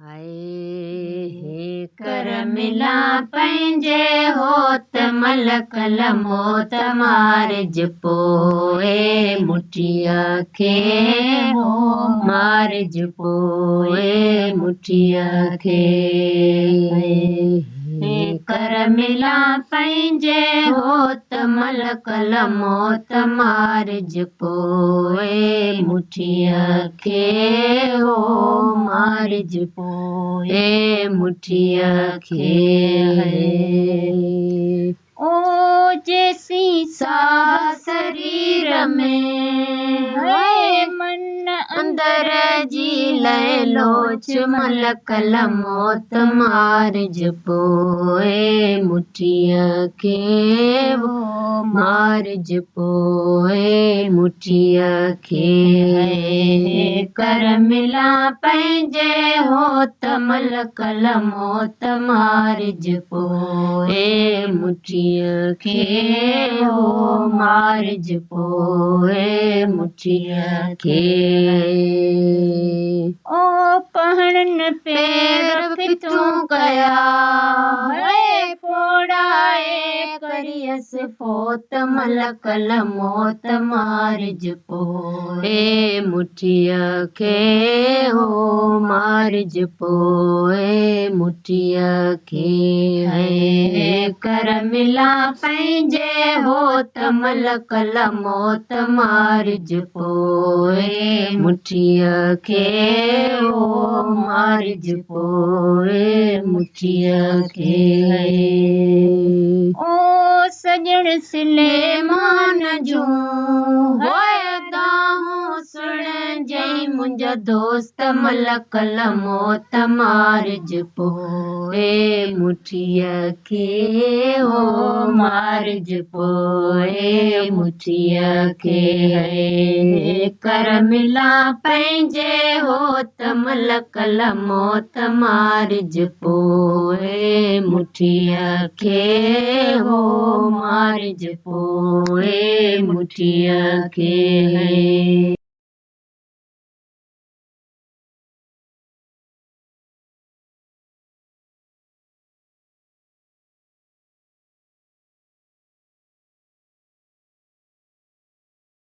हाय हे कर मिला पंहिंजे होत मलकल मौत मारिज पोइ मुठीअ खे हो मारिज पोइ मुठीअ खे हे कर मिला पंहिंजे होत मलकल मौत मारिज पोइ मुठीअ खे हो मारिज पोइ मुठीअ खे ओ जेसी साह शरीर में है मन अंदर जी लय लोच मलकल मौत मारिज पोइ मुठीअ खे वो मारिज पोइ मुठीअ खे कर मिला पंहिंजे होत मलकल मौत मारिज पोइ मुठीअ खे हो मारिज पोइ मुठीअ खे ओ पहणन पेर पितूं कया है फोड़ाए करियस फोत मलकल मौत मारिज पोइ मुठीअ खे हो मारिज पोइ मुठीअ खे है कर मिला पंहिंजे होत मलकल मौत मारिज पोइ मुठीअ खे हो मारिज पोइ मुठीअ खे ओ सजण सुलेमान जूं दाहूं सुण जई मुंहिंजो दोस्त मलकल मौत मारिज पोइ मुठीअ खे हो मारिज पोइ मुठीअ खे कर मिला पंहिंजे होत मलकल मौत मारिज पोइ मुठीअ खे हो मारिज पोइ मुठीअ खे